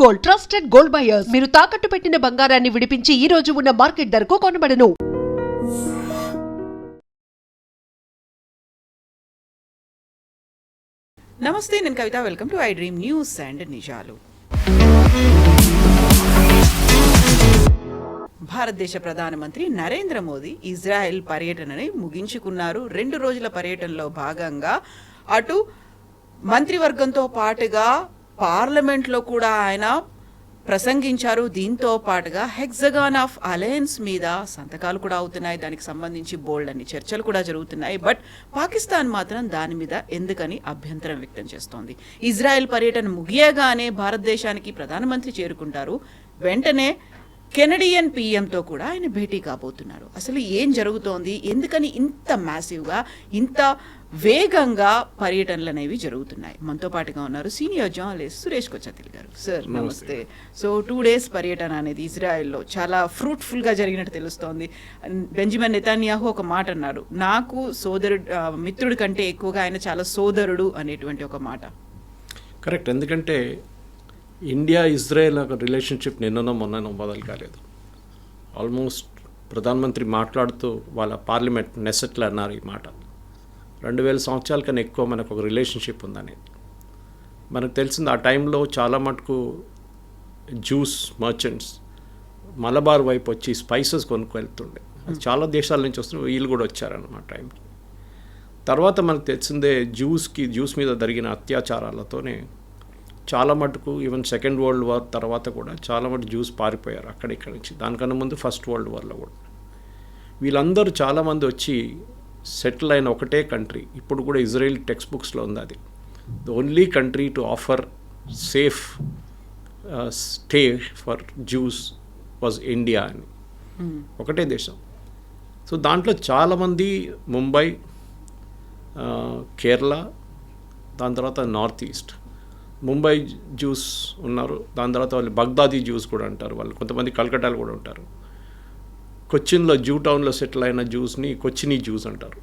Gold, trusted gold buyers. మీరు తాకట్టు పెట్టిన బంగారాన్ని విడిపించి ఈ రోజు ఉన్న మార్కెట్ ధరకు కొనబడను. నమస్తే, నేను Kavitha. Welcome to I dream news and నిజాలు. భారతదేశ ప్రధానమంత్రి నరేంద్ర మోదీ ఇజ్రాయెల్ పర్యటనని ముగించుకున్నారు. 2 రోజుల పర్యటనలో భాగంగా అటు మంత్రివర్గంతో పాటుగా పార్లమెంట్లో కూడా ఆయన ప్రసంగించారు. దీంతో పాటుగా హెక్సగాన్ ఆఫ్ అలయన్స్ మీద సంతకాలు కూడా అవుతున్నాయి. దానికి సంబంధించి బోల్డ్ అన్ని చర్చలు కూడా జరుగుతున్నాయి. బట్ పాకిస్తాన్ మాత్రం దాని మీద ఎందుకని అభ్యంతరం వ్యక్తం చేస్తోంది. ఇజ్రాయెల్ పర్యటన ముగియగానే భారతదేశానికి ప్రధానమంత్రి చేరుకుంటారు. వెంటనే కెనడియన్ పీఎంతో కూడా ఆయన భేటీ కాబోతున్నారు. అసలు ఏం జరుగుతోంది, ఎందుకని ఇంత మ్యాసివ్గా, ఇంత వేగంగా పర్యటనలు అనేవి జరుగుతున్నాయి? మనతో పాటుగా ఉన్నారు సీనియర్ జర్నలిస్ట్ సురేష్ కొచ్చతిల్ గారు. సార్ నమస్తే. సో 2 days పర్యటన అనేది ఇజ్రాయెల్లో చాలా ఫ్రూట్ఫుల్గా జరిగినట్టు తెలుస్తోంది. బెంజమిన్ నెతన్యాహు ఒక మాట అన్నారు, నాకు మిత్రుడి కంటే ఎక్కువగా ఆయన చాలా సోదరుడు అనేటువంటి ఒక మాట. కరెక్ట్. ఎందుకంటే ఇండియా ఇజ్రాయెల్ ఒక రిలేషన్షిప్ నిన్ననో మొన్ననో మొదలు కాలేదు. ఆల్మోస్ట్ ప్రధానమంత్రి మాట్లాడుతూ వాళ్ళ పార్లమెంట్ నెసెట్లో అన్నారు ఈ మాట. 2000 సంవత్సరాల కన్నా ఎక్కువ మనకు ఒక రిలేషన్షిప్ ఉందనేది మనకు తెలిసింది. ఆ టైంలో చాలా మటుకు జ్యూస్ మర్చెంట్స్ మలబార్ వైపు వచ్చి స్పైసెస్ కొనుక్కు వెళ్తుండే. అది చాలా దేశాల నుంచి వస్తున్న వీళ్ళు కూడా వచ్చారన్నమాట టైంకి. తర్వాత మనకు తెలిసిందే జ్యూస్ మీద జరిగిన అత్యాచారాలతోనే చాలా మటుకు ఈవెన్ సెకండ్ వరల్డ్ వార్ తర్వాత కూడా చాలా మటుకు జ్యూస్ పారిపోయారు అక్కడిక్కడి నుంచి. దానికన్నా ముందు ఫస్ట్ వరల్డ్ వార్లో కూడా వీళ్ళందరూ చాలామంది వచ్చి సెటిల్ అయిన ఒకటే కంట్రీ ఇప్పుడు కూడా ఇజ్రాయెల్ టెక్స్ట్ బుక్స్లో ఉంది. అది the only country to offer safe stay for juice was India అని ఒకటే దేశం. సో దాంట్లో చాలామంది ముంబై, కేరళ, దాని తర్వాత నార్త్ ఈస్ట్. ముంబై జ్యూస్ ఉన్నారు, దాని తర్వాత వాళ్ళు బగ్దాదీ జ్యూస్ కూడా అంటారు వాళ్ళు. కొంతమంది కల్కటాలో కూడా ఉంటారు. కొచ్చిన్లో జూ టౌన్లో సెటిల్ అయిన జ్యూస్ని కొచ్చినీ జ్యూస్ అంటారు.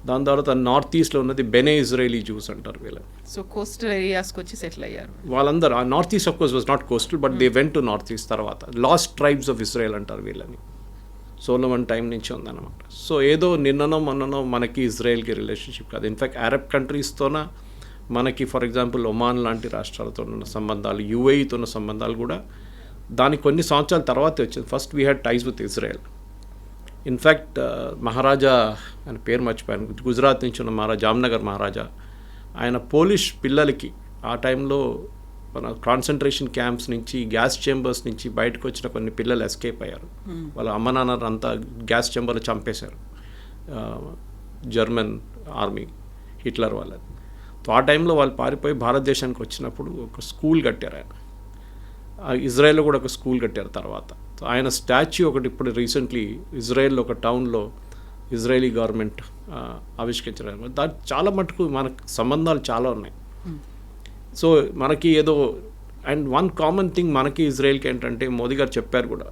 దాని తర్వాత నార్త్ ఈస్ట్లో ఉన్నది బెనే ఇజ్రాయలీ జ్యూస్ అంటారు వీళ్ళని. సో కోస్టల్ ఏరియాస్కి వచ్చి సెటిల్ అయ్యారు వాళ్ళందరూ. ఆ north east of course was not coastal, but they went to north east. తర్వాత లాస్ట్ ట్రైబ్స్ ఆఫ్ ఇజ్రాయెల్ అంటారు వీళ్ళని. సోలమన్ టైం నుంచి ఉందన్నమాట. సో ఏదో నిన్ననో మొన్ననో మనకి ఇజ్రాయెల్కి రిలేషన్షిప్ కాదు. ఇన్ఫ్యాక్ట్ అరబ్ కంట్రీస్తోన మనకి ఫర్ ఎగ్జాంపుల్ ఒమాన్ లాంటి రాష్ట్రాలతో ఉన్న సంబంధాలు, యుఏఈతో ఉన్న సంబంధాలు కూడా దానికి కొన్ని సంవత్సరాల తర్వాతే వచ్చింది. First we had ties with Israel. In fact Maharaja, ఆయన పేరు మర్చిపోయాను, గుజరాత్ నుంచి ఉన్న మహారాజా, జామ్నగర్ మహారాజా, ఆయన పోలిష్ పిల్లలకి ఆ టైంలో మన కాన్సన్ట్రేషన్ క్యాంప్స్ నుంచి, గ్యాస్ చేంబర్స్ నుంచి బయటకు వచ్చిన కొన్ని పిల్లలు ఎస్కేప్ అయ్యారు. వాళ్ళ అమ్మ నాన్న అంతా గ్యాస్ చేంబర్లో చంపేశారు జర్మన్ ఆర్మీ, హిట్లర్ వాళ్ళని. ఆ టైంలో వాళ్ళు పారిపోయి భారతదేశానికి వచ్చినప్పుడు ఒక స్కూల్ కట్టారు ఆయన. ఇజ్రాయెల్లో కూడా ఒక స్కూల్ కట్టారు తర్వాత. ఆయన స్టాచ్యూ ఒకటి ఇప్పుడు రీసెంట్లీ ఇజ్రాయెల్లో ఒక టౌన్లో ఇజ్రాయలీ గవర్నమెంట్ ఆవిష్కరించారు. దాని చాలా మటుకు మనకు సంబంధాలు చాలా ఉన్నాయి. సో మనకి ఏదో అండ్ వన్ కామన్ థింగ్ మనకి ఇజ్రాయెల్కి ఏంటంటే, మోదీ గారు చెప్పారు కూడా,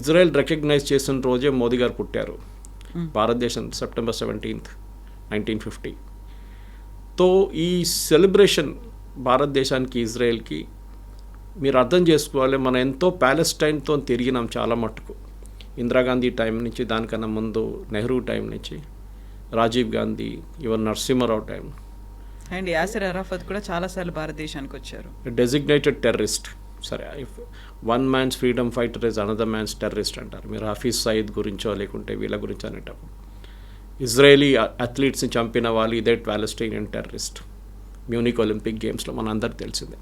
ఇజ్రాయెల్ రికగ్నైజ్ చేసిన రోజే మోదీ గారు పుట్టారు. భారతదేశం సెప్టెంబర్ 17th, 1950. తో ఈ సెలబ్రేషన్ భారతదేశానికి ఇజ్రాయెల్కి మీరు అర్థం చేసుకోవాలి. మనం ఎంతో ప్యాలెస్టైన్తో తిరిగినాం చాలా మట్టుకు. ఇందిరాగాంధీ టైం నుంచి, దానికన్నా ముందు నెహ్రూ టైం నుంచి, Rajiv Gandhi, even Narasimha Rao time, and Yasser Arafat కూడా చాలాసార్లు భారతదేశానికి వచ్చారు. Designated terrorist. సరే, if one man's freedom fighter is another man's terrorist అంటారు. మీరు హఫీజ్ సయీద్ గురించో లేకుంటే వీళ్ళ గురించి అనేటప్పుడు ఇజ్రాయేలీ అథ్లీట్స్ని చంపిన వాళ్ళు ఇదే ప్యాలెస్టైనియన్ టెర్రరిస్ట్. మ్యూనిక్ ఒలింపిక్ గేమ్స్లో మన అందరికి తెలిసిందే.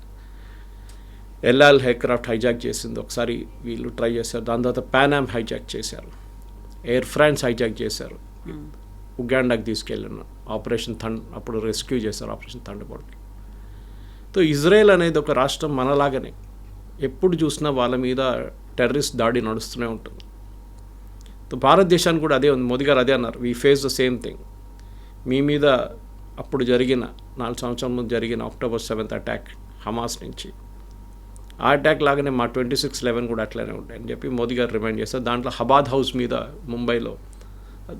ఎల్ఆల్ ఎయిర్క్రాఫ్ట్ హైజాక్ చేసింది ఒకసారి, వీళ్ళు ట్రై చేశారు. దాని తర్వాత పానామ్ హైజాక్ చేశారు, ఎయిర్ ఫ్రాన్స్ హైజాక్ చేశారు, ఉగాండాకి తీసుకెళ్ళిన ఆపరేషన్ అప్పుడు రెస్క్యూ చేశారు, ఆపరేషన్ థండర్బోల్ట్. సో ఇజ్రాయెల్ అనేది ఒక రాష్ట్రం మనలాగానే ఎప్పుడు చూసినా వాళ్ళ మీద టెర్రరిస్ట్ దాడి నడుస్తూనే ఉంటుంది. భారతదేశానికి కూడా అదే ఉంది. మోదీ గారు అదే అన్నారు, we face the same thing. మీ మీద అప్పుడు జరిగిన 4 సంవత్సరాల ముందు జరిగిన October 7th అటాక్ హమాస్ నుంచి, ఆ అటాక్ లాగానే మా 26/11 కూడా అట్లనే ఉంటాయని చెప్పి మోదీ గారు రిమైండ్ చేస్తారు. దాంట్లో హబాద్ హౌస్ మీద ముంబైలో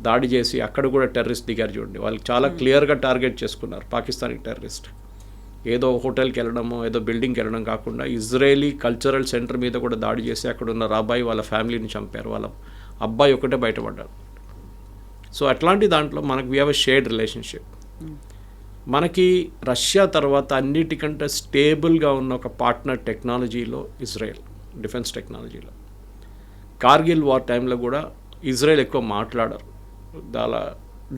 దాడి చేసి అక్కడ కూడా టెర్రరిస్ట్ దిగారు చూడండి. వాళ్ళు చాలా క్లియర్గా టార్గెట్ చేసుకున్నారు పాకిస్తానీ టెర్రరిస్ట్. ఏదో హోటల్కి వెళ్ళడమో ఏదో బిల్డింగ్కి వెళ్ళడం కాకుండా ఇజ్రాయేలీ కల్చరల్ సెంటర్ మీద కూడా దాడి చేసి అక్కడ ఉన్న రాబాయి వాళ్ళ ఫ్యామిలీని చంపారు, వాళ్ళ అబ్బాయి ఒకటే బయటపడ్డాడు. సో అట్లాంటి దాంట్లో మనకు we have a shared relationship. మనకి రష్యా తర్వాత అన్నిటికంటే స్టేబుల్గా ఉన్న ఒక పార్ట్నర్ టెక్నాలజీలో ఇజ్రాయెల్, డిఫెన్స్ టెక్నాలజీలో. కార్గిల్ వార్ టైంలో కూడా ఇజ్రాయెల్ ఎక్కువ మాట్లాడరు, దాని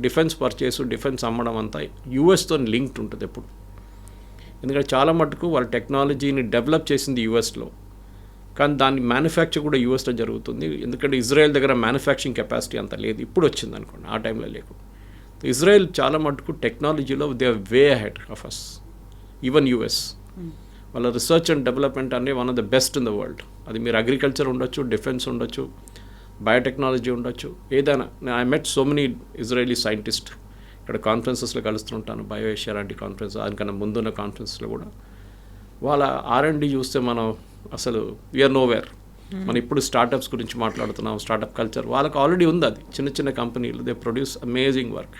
డిఫెన్స్ పర్చేసు డిఫెన్స్ అమ్మడం అంతా యూఎస్తో లింక్డ్ ఉంటుంది ఎప్పుడు. ఎందుకంటే చాలా మటుకు వాళ్ళ టెక్నాలజీని డెవలప్ చేసింది యూఎస్లో, కానీ దాని మ్యానుఫ్యాక్చర్ కూడా యూఎస్లో జరుగుతుంది. ఎందుకంటే ఇజ్రాయెల్ దగ్గర మ్యానుఫ్యాక్చరింగ్ కెపాసిటీ అంత లేదు, ఇప్పుడు వచ్చింది అనుకోండి, ఆ టైంలో లేకుండా. ఇజ్రాయెల్ చాలా మటుకు టెక్నాలజీలో they are way ahead of us, even US. వాళ్ళ రీసెర్చ్ అండ్ డెవలప్మెంట్ అనే one of the best in the world. అది మీరు అగ్రికల్చర్ ఉండొచ్చు, డిఫెన్స్ ఉండొచ్చు, బయోటెక్నాలజీ ఉండొచ్చు, ఏదైనా. I met so many Israeli scientist, ఇక్కడ కాన్ఫరెన్సెస్లో కలుస్తుంటాను, బయో ఏషియా లాంటి కాన్ఫరెన్స్, దానికన్నా ముందున్న కాన్ఫరెన్స్లో కూడా. వాళ్ళ R&D చూస్తే మనం అసలు వీఆర్ నోవేర్. మనం ఇప్పుడు స్టార్టప్స్ గురించి మాట్లాడుతున్నాం, స్టార్టప్ కల్చర్ వాళ్ళకి ఆల్రెడీ ఉంది. అది చిన్న చిన్న కంపెనీలు, they produce amazing work.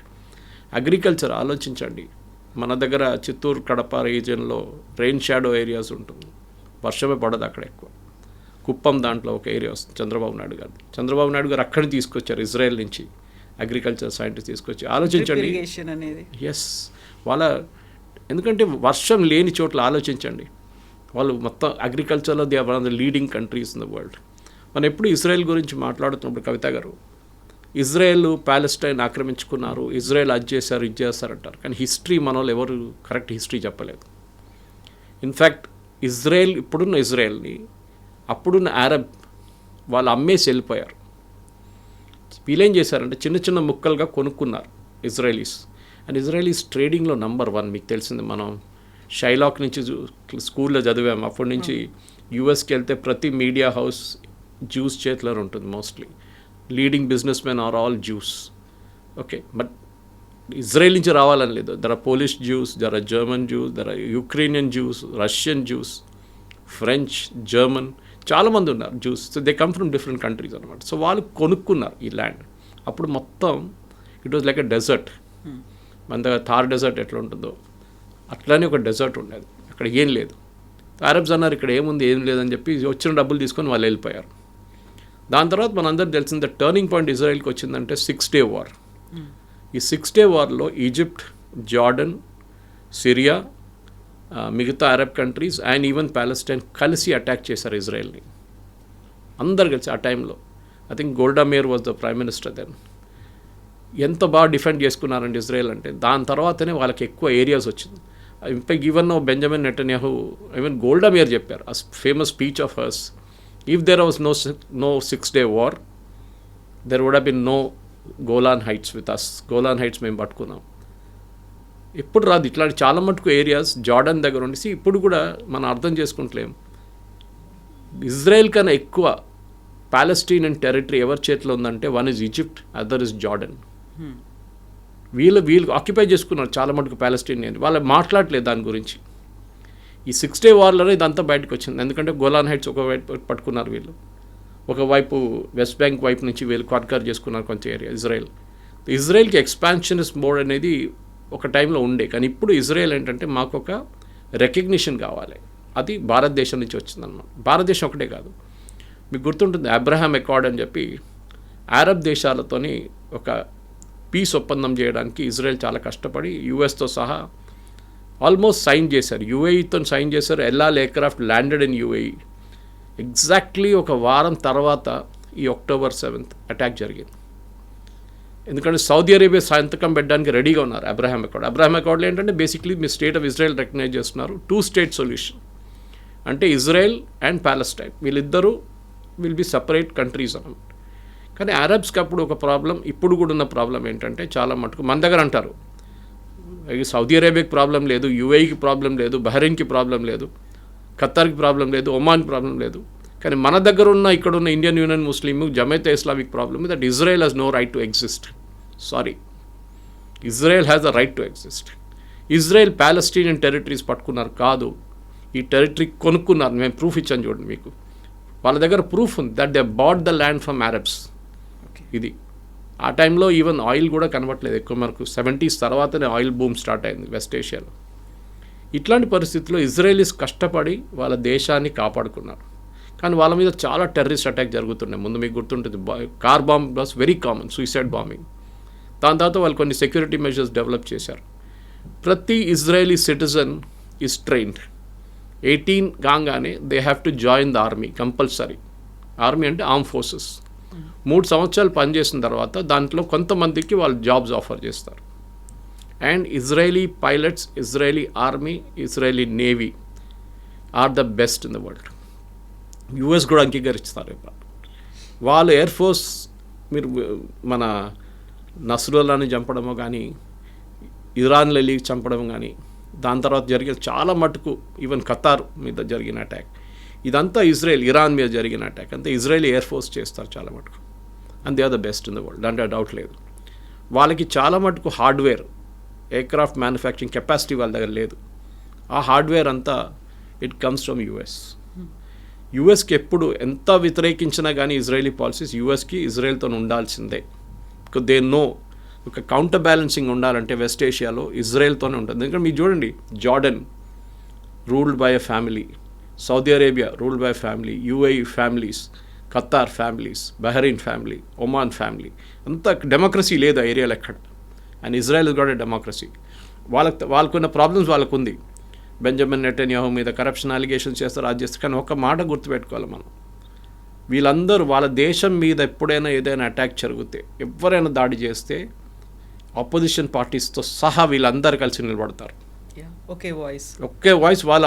Agriculture ఆలోచించండి, మన దగ్గర చిత్తూరు కడప రీజియన్లో రెయిన్ షాడో ఏరియాస్ ఉంటుంది, వర్షమే పడదు అక్కడ ఎక్కువ. కుప్పం దాంట్లో ఒక ఏరియా వస్తుంది, చంద్రబాబు నాయుడు గారు అక్కడిని తీసుకొచ్చారు ఇజ్రాయెల్ నుంచి అగ్రికల్చర్ సైంటిస్ట్ తీసుకొచ్చి. ఆలోచించండి, ఎస్ వాళ్ళ, ఎందుకంటే వర్షం లేని చోట్ల ఆలోచించండి, వాళ్ళు మొత్తం అగ్రికల్చర్లో they are one of the leading countries in the world. మనం ఎప్పుడు ఇజ్రాయెల్ గురించి మాట్లాడుతున్నప్పుడు కవిత గారు, ఇజ్రాయెల్ ప్యాలెస్టైన్ ఆక్రమించుకున్నారు, ఇజ్రాయెల్ అది చేశారు ఇది చేస్తారంటారు, కానీ హిస్టరీ మన వాళ్ళు ఎవరు కరెక్ట్ హిస్టరీ చెప్పలేదు. ఇన్ఫ్యాక్ట్ ఇజ్రాయెల్, ఇప్పుడున్న ఇజ్రాయెల్ని అప్పుడున్న అరబ్ వాళ్ళు అమ్మేసి వెళ్ళిపోయారు. వీళ్ళేం చేశారంటే చిన్న చిన్న ముక్కలుగా కొనుక్కున్నారు ఇజ్రాయలీస్. అండ్ ఇజ్రాయలీస్ ట్రేడింగ్లో నంబర్ 1. మీకు తెలిసింది, మనం షైలాక్ నుంచి స్కూల్లో చదివాము, అప్పటి నుంచి యూఎస్కి వెళ్తే ప్రతి మీడియా హౌస్ జ్యూస్ చేతిలో ఉంటుంది mostly. Leading business men are all Jews. Okay, but Israel నుంచి రావాలని లేదు. There are Polish Jews, there are German Jews, there are Ukrainian Jews, Russian Jews, French, German, చాలామంది ఉన్నారు Jews. So they come from different countries అనమాట. So వాళ్ళు కొనుక్కున్నారు ఈ land. అప్పుడు మొత్తం it was like a desert. మన దగ్గర థార్ డెజర్ట్ ఎట్లా ఉంటుందో అట్లానే ఒక డెజర్ట్ ఉండేది, అక్కడ ఏం లేదు. అరబ్స్ అన్నారు ఇక్కడ ఏముంది ఏం లేదని చెప్పి వచ్చిన డబ్బులు తీసుకొని వాళ్ళు వెళ్ళిపోయారు. దాని తర్వాత మనందరూ తెలిసింది టర్నింగ్ పాయింట్ ఇజ్రాయెల్కి వచ్చిందంటే 6 Day War. ఈ 6 Day Warలో ఈజిప్ట్, జార్డన్, సిరియా, మిగతా Arab countries and even Palestine కలిసి అటాక్ చేశారు ఇజ్రాయెల్ని. అందరు కలిసి ఆ టైంలో. I think Golda Meir was the prime minister then. ఎంత బాగా డిఫెండ్ చేసుకున్నారండి ఇజ్రాయెల్ అంటే. దాని తర్వాతనే వాళ్ళకి ఎక్కువ ఏరియాస్ వచ్చింది. In fact even Benjamin Netanyahu, even Golda Meir చెప్పారు ఆ famous speech of hers, if there was no 6 Day War there would have been no Golan Heights with us. Golan Heights మేము పట్టుకున్నాం. ఇప్పుడు రాదు ఇట్లాంటి చాలా మటుకు ఏరియాస్ జార్డన్ దగ్గర ఉండేసి ఇప్పుడు కూడా మనం అర్థం చేసుకుంటలేం. ఇజ్రాయెల్ కన్నా ఎక్కువ ప్యాలెస్టీనియన్ టెరిటరీ ఎవరి చేతిలో ఉందంటే one is Egypt, other is Jordan. వీళ్ళు ఆక్యుపై చేసుకున్నారు చాలా మటుకు ప్యాలెస్టీనియన్. వాళ్ళు మాట్లాడలేదు దాని గురించి. ఈ 6 Day Warలోనే ఇదంతా బయటకు వచ్చింది. ఎందుకంటే గోలాన్ హైట్స్ ఒకవైపు పట్టుకున్నారు వీళ్ళు, ఒకవైపు వెస్ట్ బ్యాంక్ వైపు నుంచి వీళ్ళు కాన్కర్ చేసుకున్నారు కొంచెం ఏరియా ఇజ్రాయెల్కి ఎక్స్పాన్షనిస్ట్ మోడ్ అనేది ఒక టైంలో ఉండే. కానీ ఇప్పుడు ఇజ్రాయెల్ ఏంటంటే మాకు ఒక రికగ్నిషన్ కావాలి, అది భారతదేశం నుంచి వచ్చిందన్నమాట. భారతదేశం ఒకటే కాదు, మీకు గుర్తుంటుంది అబ్రహాం అకార్డ్ అని చెప్పి అరబ్ దేశాలతోని ఒక పీస్ ఒప్పందం చేయడానికి ఇజ్రాయెల్ చాలా కష్టపడి యూఎస్తో సహా ఆల్మోస్ట్ సైన్ చేశారు. యూఏఈతో సైన్ చేశారు. El Al aircraft landed in UAE. Exactly ఒక వారం తర్వాత ఈ October 7th అటాక్ జరిగింది. ఎందుకంటే సౌదీ అరేబియా సంతకం పెట్టడానికి రెడీగా ఉన్నారు అబ్రహాం అకార్డ్లో ఏంటంటే బేసిక్లీ మీ స్టేట్ ఆఫ్ ఇజ్రాయెల్ రికగ్నైజ్ చేస్తున్నారు. 2 state సొల్యూషన్ అంటే ఇజ్రాయెల్ అండ్ ప్యాలెస్టైన్ వీళ్ళిద్దరూ విల్ బి సపరేట్ కంట్రీస్ అన్నమాట. కానీ అరబ్స్కి అప్పుడు ఒక ప్రాబ్లం, ఇప్పుడు కూడా ఉన్న ప్రాబ్లం ఏంటంటే చాలా మటుకు మన దగ్గర అంటారు సౌదీ అరేబియాకి ప్రాబ్లం లేదు, యూఏఈకి ప్రాబ్లం లేదు, బహ్రెయిన్కి ప్రాబ్లం లేదు, ఖత్తర్కి ప్రాబ్లం లేదు, ఒమాన్కి ప్రాబ్లం లేదు. కానీ మన దగ్గర ఉన్న ఇక్కడ ఉన్న Indian Union Muslim, Jamaat-e Islamic problem that Israel has no right to exist. Sorry, Israel has a right to exist. Israel Palestinian territories పట్టుకున్నారు కాదు, ఈ టెరిటరీ కొనుక్కున్నారు. మేము ప్రూఫ్ ఇచ్చాను చూడండి మీకు. వాళ్ళ దగ్గర ప్రూఫ్ ఉంది that they bought the land from Arabs. ఇది ఆ టైంలో ఈవెన్ ఆయిల్ కూడా కనబట్టలేదు ఎక్కువ. మనకు 70s తర్వాతనే ఆయిల్ బూమ్ స్టార్ట్ అయింది వెస్ట్ ఏషియాలో. ఇట్లాంటి పరిస్థితుల్లో ఇజ్రాయలీస్ కష్టపడి వాళ్ళ దేశాన్ని కాపాడుకున్నారు. కానీ వాళ్ళ మీద చాలా టెర్రరిస్ట్ అటాక్ జరుగుతున్నాయి. ముందు మీకు గుర్తుంటుంది, car bomb was very common, suicide bombing. దాని తర్వాత వాళ్ళు కొన్ని సెక్యూరిటీ మెజర్స్ డెవలప్ చేశారు. ప్రతి ఇజ్రాయలీ సిటిజన్ ఈజ్ ట్రైన్డ్. 18 కాగానే they have to join the army compulsory. Army అంటే ఆర్మ్ ఫోర్సెస్. 3 సంవత్సరాలు పనిచేసిన తర్వాత దాంట్లో కొంతమందికి వాళ్ళు జాబ్స్ ఆఫర్ చేస్తారు. And Israeli pilots, Israeli army, Israeli navy are the best in the world. US కూడా అంగీకరిస్తారు. వాళ్ళు ఎయిర్ ఫోర్స్, మీరు మన నస్రుల్లాని చంపడమో కానీ, ఇరాన్లో వెళ్ళి చంపడం కానీ, దాని తర్వాత జరిగిన చాలా మటుకు ఈవెన్ ఖతార్ మీద జరిగిన అటాక్, ఇదంతా ఇరాన్ మీద జరిగిన అటాక్ అంతా ఇజ్రాయలీ ఎయిర్ ఫోర్స్ చేస్తారు చాలా మటుకు. And they are the best in the world, దాంట్లో డౌట్ లేదు. వాళ్ళకి చాలా మటుకు హార్డ్వేర్, ఎయిర్క్రాఫ్ట్ మ్యానుఫ్యాక్చరింగ్ కెపాసిటీ వాళ్ళ దగ్గర లేదు. ఆ హార్డ్వేర్ అంతా ఇట్ కమ్స్ ఫ్రమ్ యుఎస్. యుఎస్కి ఎప్పుడు ఎంత వ్యతిరేకించినా కానీ ఇజ్రాయలీ పాలసీస్ యుఎస్కి ఇజ్రాయెల్తో ఉండాల్సిందే. బికాజ్ దే నో ఒక కౌంటర్ బ్యాలెన్సింగ్ ఉండాలంటే వెస్ట్ ఏషియాలో ఇజ్రాయెల్తోనే ఉంటుంది. ఎందుకంటే మీరు చూడండి, Jordan ruled by a family, Saudi Arabia ruled by family, UAE families, Qatar families, Bahrain family, Oman family, అంత డెమోక్రసీ లేదు ఆ ఏరియాలో ఎక్కడ. And Israel is got a democracy. వాళ్ళకున్న ప్రాబ్లమ్స్ వాళ్ళకుంది. బెంజమిన్ నెటన్యాహు మీద కరప్షన్ అలిగేషన్స్ చేస్తారు, అది చేస్తారు. కానీ ఒక మాట గుర్తుపెట్టుకోవాలి మనం, వీళ్ళందరూ వాళ్ళ దేశం మీద ఎప్పుడైనా ఏదైనా అటాక్ జరిగితే, ఎవరైనా దాడి చేస్తే ఆపోజిషన్ పార్టీస్తో సహా వీళ్ళందరూ కలిసి నిలబడతారు. ఒకే వాయిస్. వాళ్ళ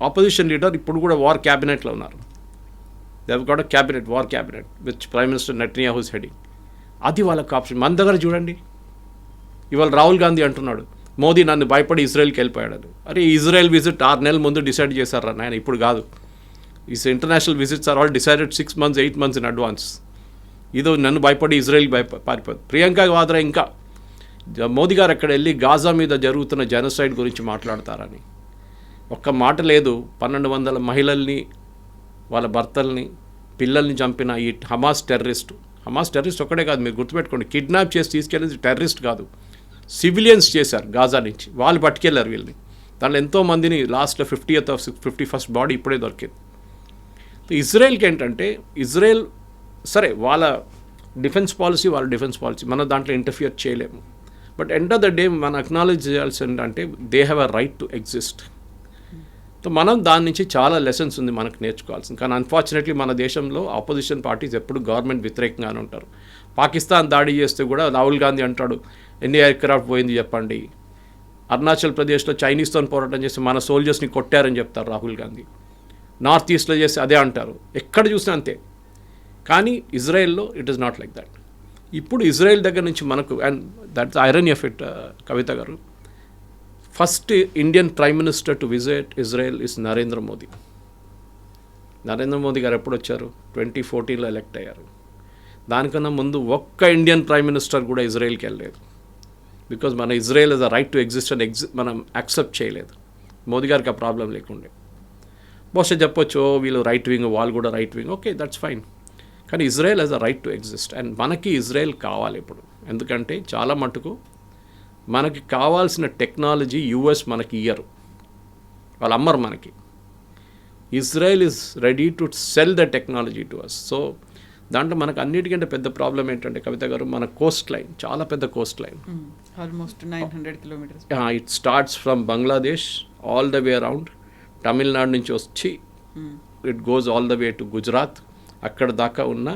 ఆపోజిషన్ లీడర్ ఇప్పుడు కూడా వార్ క్యాబినెట్లో ఉన్నారు. They have got a cabinet, war cabinet with prime minister Netanyahu's heading. అది వాళ్ళకి ఆప్షన్. మన దగ్గర చూడండి, ఇవాళ రాహుల్ గాంధీ అంటున్నాడు మోదీ నన్ను భయపడి ఇజ్రాయెల్కి వెళ్ళిపోయాడు. అరే ఇజ్రాయెల్ విజిట్ 6 నెలల ముందు డిసైడ్ చేశారు నాయన, ఇప్పుడు కాదు. ఈ international visits are all decided 6 months 8 months in advance. ఇదో నన్ను భయపడి ఇజ్రాయెల్కి పారిపోదు. ప్రియాంక వాద్రా ఇంకా మోదీ గారు అక్కడ వెళ్ళి గాజా మీద జరుగుతున్న జెనోసైడ్ గురించి మాట్లాడతారని ఒక్క మాట లేదు. 1200 మహిళల్ని, వాళ్ళ భర్తల్ని, పిల్లల్ని చంపిన ఈ హమాస్ టెర్రరిస్ట్ ఒక్కడే కాదు, మీరు గుర్తుపెట్టుకోండి, కిడ్నాప్ చేసి తీసుకెళ్ళేది టెర్రరిస్ట్ కాదు, సివిలియన్స్ చేశారు గాజా నుంచి. వాళ్ళు పట్టుకెళ్ళారు వీళ్ళని. దాంట్లో ఎంతోమందిని లాస్ట్లో 51st బాడీ ఇప్పుడే దొరికింది. ఇజ్రాయెల్కి ఏంటంటే, ఇజ్రాయెల్ సరే వాళ్ళ డిఫెన్స్ పాలసీ మనం దాంట్లో ఇంటర్ఫియర్ చేయలేము. But end of the day మనం అక్నాలెడ్జ్ చేయాల్సి ఏంటంటే they have a right to exist. So మనం దాని నుంచి చాలా లెసన్స్ ఉంది మనకు నేర్చుకోవాల్సింది. కానీ అన్ఫార్చునేట్లీ మన దేశంలో ఆపోజిషన్ పార్టీస్ ఎప్పుడు గవర్నమెంట్ వ్యతిరేకంగానే ఉంటారు. పాకిస్తాన్ దాడి చేస్తే కూడా రాహుల్ గాంధీ అంటాడు ఎన్ని ఎయిర్క్రాఫ్ట్ పోయింది చెప్పండి. అరుణాచల్ ప్రదేశ్లో చైనీస్తో పోరాటం చేస్తే మన సోల్జర్స్ని కొట్టారని చెప్తారు రాహుల్ గాంధీ. నార్త్ ఈస్ట్లో చేస్తే అదే అంటారు. ఎక్కడ చూసినా అంతే. కానీ ఇజ్రాయెల్లో it is not like that. ఇప్పుడు ఇజ్రాయెల్ దగ్గర నుంచి మనకు, and that's irony of it Kavitha garu, first Indian prime minister to visit Israel is Narendra Modi. Narendra Modi garu ఎప్పుడు వచ్చారు? 2014లో ఎలక్ట్ అయ్యారు. దానికన్నా ముందు ఒక్క ఇండియన్ ప్రైమ్ మినిస్టర్ కూడా ఇజ్రాయెల్కి వెళ్ళలేదు. బికాజ్ మన Israel is a right to exist అని మనం యాక్సెప్ట్ చేయలేదు. మోదీ గారికి ఆ ప్రాబ్లం లేకుండే. బహుశా చెప్పొచ్చు వీళ్ళు రైట్ వింగ్, వాళ్ళు కూడా right wing, okay that's fine. కానీ Israel has a right to exist. And మనకి ఇజ్రాయెల్ కావాలి ఇప్పుడు. ఎందుకంటే చాలా మటుకు మనకి కావాల్సిన టెక్నాలజీ యుఎస్ మనకి ఇయ్యరు, వాళ్ళు అమ్మరు మనకి. Israel is ready to sell the technology to us. So దాంట్లో మనకు అన్నిటికంటే పెద్ద ప్రాబ్లం ఏంటంటే కవిత గారు, మన కోస్ట్ లైన్ చాలా పెద్ద Coast line, almost 900 kilometers. It starts from Bangladesh all the way around, Tamil Nadu నుంచి వచ్చి it goes all the way to Gujarat. అక్కడ దాకా ఉన్న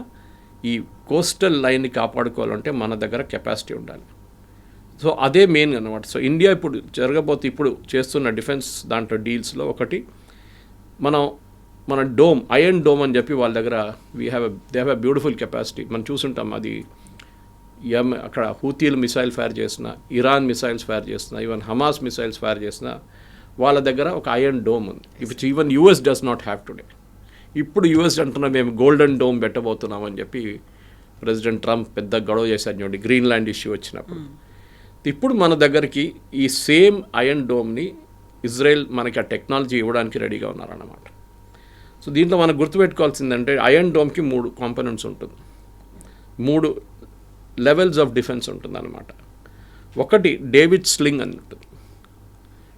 ఈ కోస్టల్ లైన్ని కాపాడుకోవాలంటే మన దగ్గర కెపాసిటీ ఉండాలి. సో అదే మెయిన్ అన్నమాట. సో ఇండియా ఇప్పుడు చేస్తున్న డిఫెన్స్ దాంట్లో డీల్స్లో ఒకటి, మన డోమ్, ఐరన్ డోమ్ అని చెప్పి వాళ్ళ దగ్గర they have a beautiful capacity. మనం చూసుంటాం. అది అక్కడ హూతీలు మిసైల్ ఫైర్ చేసిన, ఇరాన్ మిసైల్స్ ఫైర్ చేసిన, ఈవెన్ హమాస్ మిసైల్స్ ఫైర్ చేసిన వాళ్ళ దగ్గర ఒక ఐరన్ డోమ్ ఉంది. Which even US does not have today. ఇప్పుడు యూఎస్ అంటున్నా మేము గోల్డెన్ డోమ్ పెట్టబోతున్నామని చెప్పి ప్రెసిడెంట్ ట్రంప్ పెద్ద గొడవ చేశారు చూడండి, గ్రీన్లాండ్ ఇష్యూ వచ్చినప్పుడు. ఇప్పుడు మన దగ్గరికి ఈ సేమ్ ఐరన్ డోమ్ని ఇజ్రాయెల్ మనకి ఆ టెక్నాలజీ ఇవ్వడానికి రెడీగా ఉన్నారన్నమాట. సో దీంట్లో మనం గుర్తుపెట్టుకోవాల్సిందంటే ఐరన్ డోమ్కి 3 కాంపోనెంట్స్ ఉంటుంది, 3 లెవెల్స్ ఆఫ్ డిఫెన్స్ ఉంటుంది అన్నమాట. ఒకటి డేవిడ్ స్లింగ్ అని ఉంటుంది.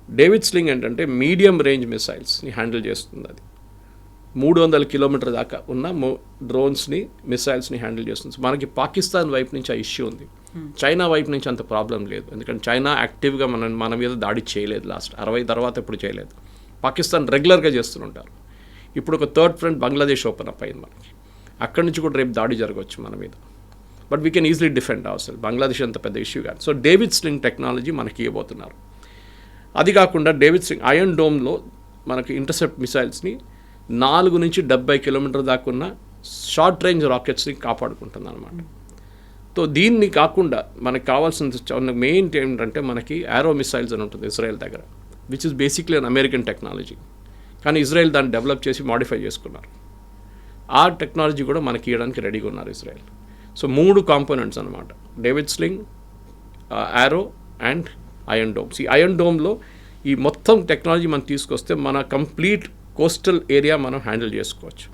డేవిడ్ స్లింగ్ ఏంటంటే మీడియం రేంజ్ మిసైల్స్ని హ్యాండిల్ చేస్తుంది. అది 300 కిలోమీటర్ దాకా ఉన్న డ్రోన్స్ని మిసైల్స్ని హ్యాండిల్ చేస్తుంది. సో మనకి పాకిస్తాన్ వైపు నుంచి ఆ ఇష్యూ ఉంది. చైనా వైపు నుంచి అంత ప్రాబ్లం లేదు, ఎందుకంటే చైనా యాక్టివ్గా మన మీద దాడి చేయలేదు. లాస్ట్ 60 తర్వాత ఎప్పుడు చేయలేదు. పాకిస్తాన్ రెగ్యులర్గా చేస్తుంటారు. ఇప్పుడు ఒక third front Bangladesh open up అయింది మనకి. అక్కడి నుంచి కూడా రేపు దాడి జరగవచ్చు మన మీద. But we can easily defend our Bangladesh అంత పెద్ద ఇష్యూ కాదు. సో డేవిడ్ స్లింగ్ టెక్నాలజీ మనకి ఇవ్వబోతున్నారు. అది కాకుండా డేవిడ్ స్లింగ్ ఐరన్ డోమ్లో మనకి ఇంటర్సెప్ట్ మిసైల్స్ని 4 నుంచి 70 కిలోమీటర్ దాకా ఉన్న షార్ట్ రేంజ్ రాకెట్స్ని కాపాడుకుంటుంది అనమాట. సో దీన్ని కాకుండా మనకు కావాల్సిన మెయిన్ ఏంటంటే మనకి యారో మిసైల్స్ అని ఉంటుంది ఇజ్రాయెల్ దగ్గర, which is basically an American technology. కానీ ఇజ్రాయెల్ దాన్ని డెవలప్ చేసి మాడిఫై చేసుకున్నారు. ఆ టెక్నాలజీ కూడా మనకి ఇవ్వడానికి రెడీగా ఉన్నారు ఇజ్రాయెల్. సో 3 కాంపోనెంట్స్ అనమాట, David sling, arrow and iron domes. ఈ ఐరన్ డోమ్లో ఈ మొత్తం టెక్నాలజీ మనం తీసుకొస్తే మన కంప్లీట్ కోస్టల్ ఏరియా మనం హ్యాండిల్ చేసుకోవచ్చు.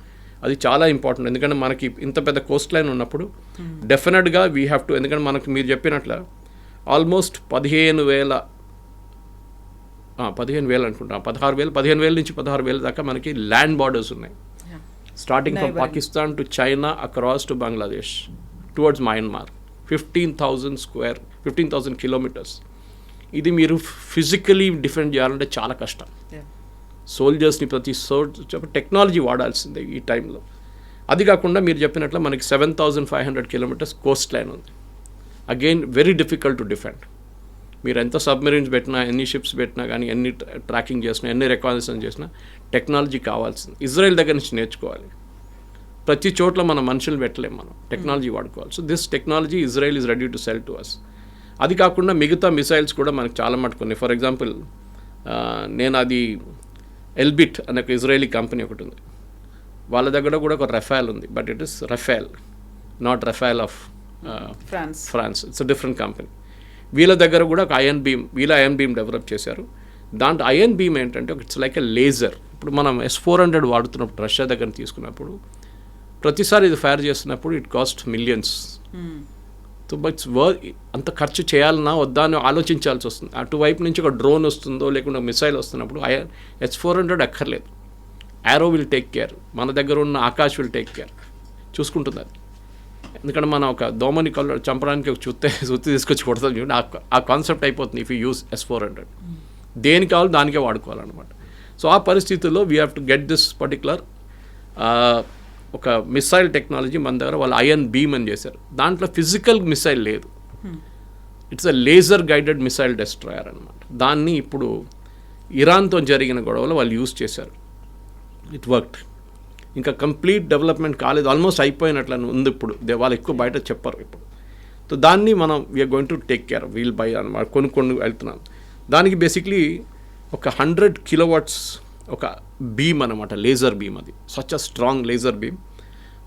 అది చాలా ఇంపార్టెంట్, ఎందుకంటే మనకి ఇంత పెద్ద కోస్ట్ లైన్ ఉన్నప్పుడు డెఫినెట్గా వీ హ్యావ్ టు, ఎందుకంటే మనకు మీరు చెప్పినట్ల ఆల్మోస్ట్ 15,000 అనుకుంటా, 15,000 నుంచి 16,000 దాకా మనకి ల్యాండ్ బార్డర్స్ ఉన్నాయి. Starting from Pakistan to China across to Bangladesh towards Myanmar. 15,000 kilometres. ఇది మీరు ఫిజికలీ డిఫెండ్ చేయాలంటే చాలా కష్టం. సోల్జర్స్ని ప్రతి టెక్నాలజీ వాడాల్సిందే ఈ టైంలో. అది కాకుండా మీరు చెప్పినట్లు మనకి 7,500 కిలోమీటర్స్ కోస్ట్ లైన్ ఉంది. Again very difficult to defend. మీరు ఎంత సబ్మెరీన్స్ పెట్టినా, ఎన్ని షిప్స్ పెట్టినా కానీ, ఎన్ని ట్రాకింగ్ చేసినా, ఎన్ని రికాగ్నిషన్ చేసినా టెక్నాలజీ కావాల్సింది. ఇజ్రాయెల్ దగ్గర నుంచి నేర్చుకోవాలి. ప్రతి చోట్ల మన మనుషులు పెట్టలేము, మనం టెక్నాలజీ వాడుకోవాలి. So this technology Israel is ready to sell to us. అది కాకుండా మిగతా మిసైల్స్ కూడా మనకు చాలా మట్టుకున్నాయి. ఫర్ ఎగ్జాంపుల్ నేను అది ఎల్బిట్ అనే ఒక ఇజ్రాయలీ కంపెనీ ఒకటి ఉంది, వాళ్ళ దగ్గర కూడా ఒక రఫాల్ ఉంది. But it is Rafael, not Rafale of France. It's a different company. వీళ్ళ దగ్గర కూడా ఒక ఐరన్ బీమ్ డెవలప్ చేశారు. దాంట్లో ఐరన్ బీమ్ ఏంటంటే ఇట్స్ లైక్ ఎ లేజర్. ఇప్పుడు మనం S-400 వాడుతున్నప్పుడు రష్యా దగ్గర తీసుకున్నప్పుడు ప్రతిసారి ఇది ఫైర్ చేస్తున్నప్పుడు it cost millions. So but అంత ఖర్చు చేయాలన్నా వద్దా అని ఆలోచించాల్సి వస్తుంది. అటువైపు నుంచి ఒక డ్రోన్ వస్తుందో లేకుండా మిసైల్ వస్తున్నప్పుడు S-400 అక్కర్లేదు. యారో విల్ టేక్ కేర్, మన దగ్గర ఉన్న ఆకాష్ విల్ టేక్ కేర్, చూసుకుంటుంది అది. ఎందుకంటే మనం ఒక దోమని చంపడానికి ఒక సుత్తి తీసుకొచ్చి కొడతాం చూడండి, ఆ కాన్సెప్ట్ అయిపోతుంది ఇఫ్ యూ యూస్ S-400. దేనికి కావాలో దానికే వాడుకోవాలన్నమాట. సో ఆ పరిస్థితుల్లో we have to get this particular ఒక మిసైల్ టెక్నాలజీ మన దగ్గర వాళ్ళు ఐరన్ బీమ్ అని చేశారు. దాంట్లో ఫిజికల్ మిసైల్ లేదు, it's a laser guided missile destroyer అనమాట. దాన్ని ఇప్పుడు ఇరాన్తో జరిగిన గొడవలో వాళ్ళు యూజ్ చేశారు. It worked. ఇంకా కంప్లీట్ డెవలప్మెంట్ కాలేదు, ఆల్మోస్ట్ అయిపోయినట్లు ఉంది ఇప్పుడు. వాళ్ళు ఎక్కువ బయట చెప్పరు ఇప్పుడు. సో దాన్ని మనం we're going to take care, we'll buy అనమాట, కొనుక్కొని వెళ్తున్నాం. దానికి బేసిక్లీ ఒక 100 కిలోవాట్స్ ఒక బీమ్ అనమాట, లేజర్ బీమ్. అది such a strong laser beam.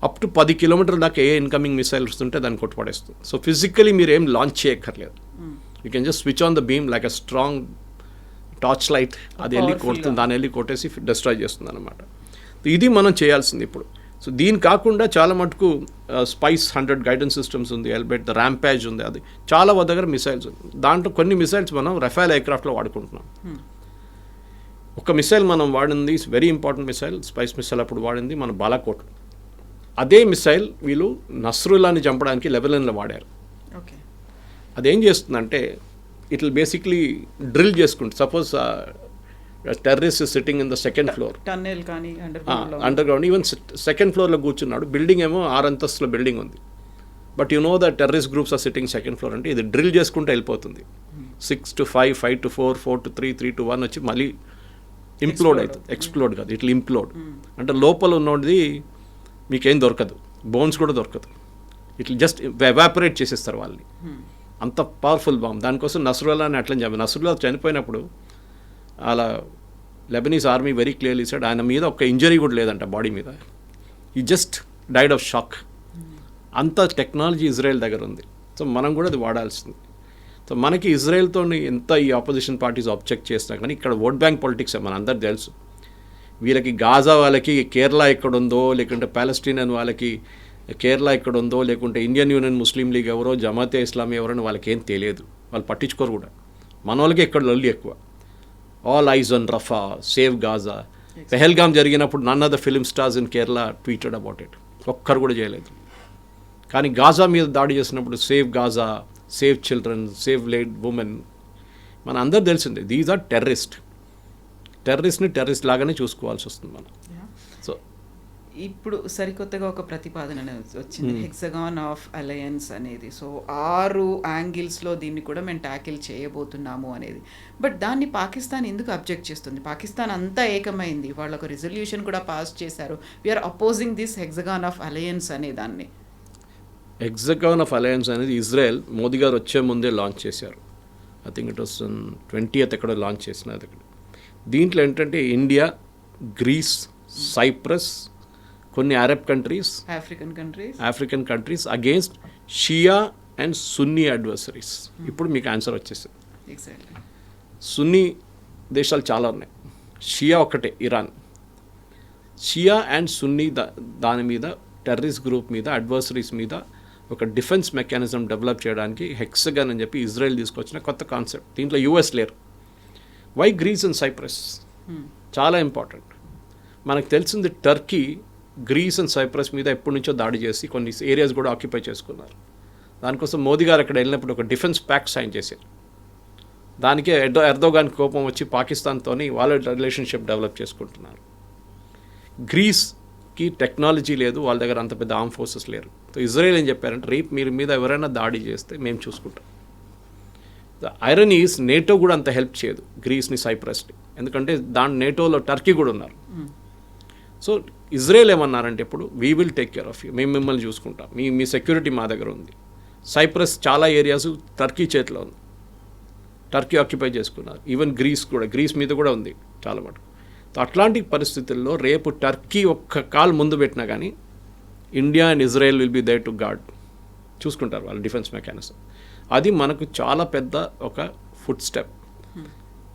Up to 10 కిలోమీటర్ల దాకా ఏ ఇన్కమింగ్ మిసైల్ వస్తుంటే దాన్ని కొట్టుపడేస్తుంది. సో ఫిజికలీ మీరు ఏం లాంచ్ చేయక్కర్లేదు, you can just switch on the beam like a strong torch light. అది వెళ్ళి కొడుతుంది, దాన్ని వెళ్ళి కొట్టేసి డిస్ట్రాయ్ చేస్తుంది అనమాట. ఇది మనం చేయాల్సింది ఇప్పుడు. సో దీని కాకుండా చాలా మటుకు స్పైస్ 100 గైడెన్స్ సిస్టమ్స్ ఉంది, ఎల్బెట్ ద ర్యాంపేజ్ ఉంది, అది చాలా దగ్గర మిసైల్స్ ఉంది. దాంట్లో కొన్ని మిసైల్స్ మనం రఫాల్ ఎయిర్క్రాఫ్ట్లో వాడుకుంటున్నాం. ఒక మిసైల్ మనం వాడింది very important missile, spice missile అప్పుడు వాడింది మన బాలాకోట్. అదే మిసైల్ వీళ్ళు నస్రుల్లాని చంపడానికి లెబనాన్లో వాడారు. అదేం చేస్తుందంటే ఇట్ విల్ బేసిక్లీ డ్రిల్ చేసుకుంటుంది. Suppose terrorist sitting in the second floor, tunnel కానీ అండర్ గ్రౌండ్, ఈవెన్ సెకండ్ ఫ్లోర్లో కూర్చున్నాడు. బిల్డింగ్ ఏమో 6 అంతస్తుల బిల్డింగ్ ఉంది. But you know the terrorist groups are sitting second floor. అంటే ఇది డ్రిల్ చేసుకుంటూ వెళ్ళిపోతుంది. 6 to 5, 5 to 4, 4 to 3, 3 to 1 వచ్చి మళ్ళీ ఇంప్లోడ్ అవుతుంది. ఎక్స్ప్లోడ్ కాదు, ఇట్లా ఇంప్లోడ్. అంటే లోపల ఉన్నది మీకేం దొరకదు, బోన్స్ కూడా దొరకదు. ఇట్లా జస్ట్ ఎవాపరేట్ చేసేస్తారు వాళ్ళని. అంత పవర్ఫుల్ బాంబ్. దానికోసం నస్రుల్లాని అట్లా చెప్పారు. నస్రుల్లా చనిపోయినప్పుడు అలా Lebanese army very clearly said ఆయన మీద ఒక ఇంజరీ కూడా లేదంట బాడీ మీద. ఈ జస్ట్ డైడ్ ఆఫ్ షాక్. అంత టెక్నాలజీ ఇజ్రాయెల్ దగ్గర ఉంది. సో మనం కూడా అది వాడాల్సింది. సో మనకి ఇజ్రాయెల్తో ఎంత ఈ ఆపోజిషన్ పార్టీస్ ఆబ్జెక్ట్ చేసినా కానీ ఇక్కడ ఓట్ బ్యాంక్ పాలిటిక్స్ మన అందరికి తెలుసు. వీళ్ళకి గాజా వాళ్ళకి కేరళ ఎక్కడుందో, లేకుంటే పాలస్టీనియన్ వాళ్ళకి కేరళ ఎక్కడుందో, లేకుంటే ఇండియన్ యూనియన్ ముస్లిం లీగ్ ఎవరో, జమాతే ఇస్లామీ ఎవరో వాళ్ళకి ఏం తెలియదు, వాళ్ళు పట్టించుకోరు కూడా. మన వాళ్ళకి ఎక్కడ లొల్లి ఎక్కువ. All eyes on Rafah, save Gaza. Pahalgam జరిగినప్పుడు none of the film stars in Kerala tweeted about it. ఒక్కరు కూడా చేయలేదు. కానీ గాజా మీద దాడి చేసినప్పుడు save Gaza, save children, save lady women, మన అందరు తెలిసిందే దీస్ ఆర్ టెర్రరిస్ట్ని టెర్రరిస్ట్ లాగానే చూసుకోవాల్సి వస్తుంది మనం. సో ఇప్పుడు సరికొత్తగా ఒక ప్రతిపాదన వచ్చింది, హెక్సగాన్ ఆఫ్ అలయన్స్ అనేది. సో 6 యాంగిల్స్లో దీన్ని కూడా మేము ట్యాకిల్ చేయబోతున్నాము అనేది. బట్ దాన్ని పాకిస్తాన్ ఎందుకు అబ్జెక్ట్ చేస్తుంది? పాకిస్తాన్ అంతా ఏకమైంది, వాళ్ళు ఒక రిజల్యూషన్ కూడా పాస్ చేశారు, we're opposing this hexagon of alliance అనే దాన్ని. హెక్సగాన్ ఆఫ్ అలయన్స్ అనేది ఇజ్రాయెల్ మోదీ గారు వచ్చే ముందే లాంచ్ చేశారు. I think it was 20th ఎక్కడ లాంచ్ చేసినది అక్కడ. దీంట్లో ఏంటంటే ఇండియా, గ్రీస్, సైప్రస్, కొన్ని Arab countries, African countries against Shia and Sunni adversaries. ఇప్పుడు మీకు ఆన్సర్ వచ్చేసింది. సున్నీ దేశాలు చాలా ఉన్నాయి, షియా ఒక్కటే ఇరాన్. షియా అండ్ సున్నీ దాని మీద, టెర్రరిస్ట్ గ్రూప్ మీద, అడ్వర్సరీస్ మీద ఒక డిఫెన్స్ మెకానిజం డెవలప్ చేయడానికి హెక్సగాన్ అని చెప్పి ఇజ్రాయెల్ తీసుకొచ్చిన కొత్త కాన్సెప్ట్. దీంట్లో యూఎస్ లేరు. Why Greece and Cyprus? చాలా ఇంపార్టెంట్. మనకు తెలిసింది టర్కీ గ్రీస్ అండ్ సైప్రస్ మీద ఎప్పటి నుంచో దాడి చేసి కొన్ని ఏరియాస్ కూడా ఆక్యుపై చేసుకున్నారు. దానికోసం మోదీ గారు అక్కడ వెళ్ళినప్పుడు ఒక డిఫెన్స్ ప్యాక్ట్ సైన్ చేశారు. దానికే ఎర్దోగాన్ కోపం వచ్చి పాకిస్తాన్తో వాళ్ళ రిలేషన్షిప్ డెవలప్ చేసుకుంటున్నారు. గ్రీస్కి టెక్నాలజీ లేదు, వాళ్ళ దగ్గర అంత పెద్ద ఆర్మ్ ఫోర్సెస్ లేరు. సో ఇజ్రాయెల్ ఏం చెప్పారంటే రేపు మీరు మీద ఎవరైనా దాడి చేస్తే మేము చూసుకుంటాం. ద ఐరన్ ఈస్ నేటో కూడా అంత హెల్ప్ చేయదు గ్రీస్ని, సైప్రస్ని, ఎందుకంటే నేటోలో టర్కీ కూడా ఉన్నారు. సో ఇజ్రాయెల్ ఏమన్నారంటే ఇప్పుడు we will take care of you, మేము మిమ్మల్ని చూసుకుంటాం, మీ సెక్యూరిటీ మా దగ్గర ఉంది. సైప్రస్ చాలా ఏరియాస్ టర్కీ చేతిలో ఉంది, టర్కీ ఆక్యుపై చేసుకున్నారు. ఈవెన్ గ్రీస్ మీద కూడా ఉంది చాలా మటుకు. సో అట్లాంటి పరిస్థితుల్లో రేపు టర్కీ ఒక్క కాల్ ముందు పెట్టినా కానీ India and Israel will be there to guard, చూసుకుంటారు వాళ్ళ డిఫెన్స్ మెకానిజం. అది మనకు చాలా పెద్ద ఒక ఫుడ్ స్టెప్.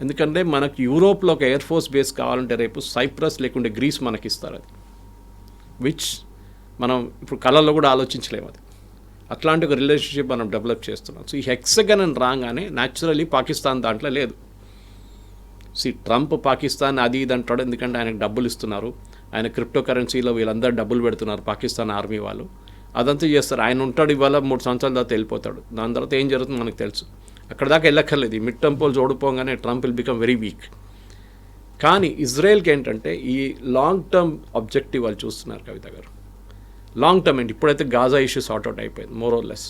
ఎందుకంటే మనకు యూరోప్లో ఒక ఎయిర్ ఫోర్స్ బేస్ కావాలంటే రేపు సైప్రస్ లేకుంటే గ్రీస్ మనకి ఇస్తారు. అది విచ్ మనం ఇప్పుడు కళల్లో కూడా ఆలోచించలేము. అది అట్లాంటి ఒక రిలేషన్షిప్ మనం డెవలప్ చేస్తున్నాం. సో ఈ హెక్సగన్ అని రాగానే న్యాచురలీ పాకిస్తాన్ దాంట్లో లేదు. ట్రంప్ పాకిస్తాన్ అది ఇది అంటాడు, ఎందుకంటే ఆయనకు డబ్బులు ఇస్తున్నారు, ఆయన క్రిప్టో కరెన్సీలో వీళ్ళందరూ డబ్బులు పెడుతున్నారు పాకిస్తాన్ ఆర్మీ వాళ్ళు, అదంతా చేస్తారు. ఆయన ఉంటాడు, ఇవాళ 3 సంవత్సరాల తర్వాత వెళ్ళిపోతాడు. దాని తర్వాత ఏం జరుగుతుందో మనకు తెలుసు. అక్కడ దాకా వెళ్ళక్కర్లేదు. ఈ మిడ్ టర్మ్ పోల్స్ ఓడిపోగానే Trump will become very weak. కానీ ఇజ్రాయెల్కి ఏంటంటే ఈ లాంగ్ టర్మ్ ఆబ్జెక్టివ్ వాళ్ళు చూస్తున్నారు. కవిత గారు, లాంగ్ టర్మ్ ఏంటి? ఇప్పుడైతే గాజా ఇష్యూ సార్ట్అవుట్ అయిపోయింది మోర్ ఆర్ లెస్.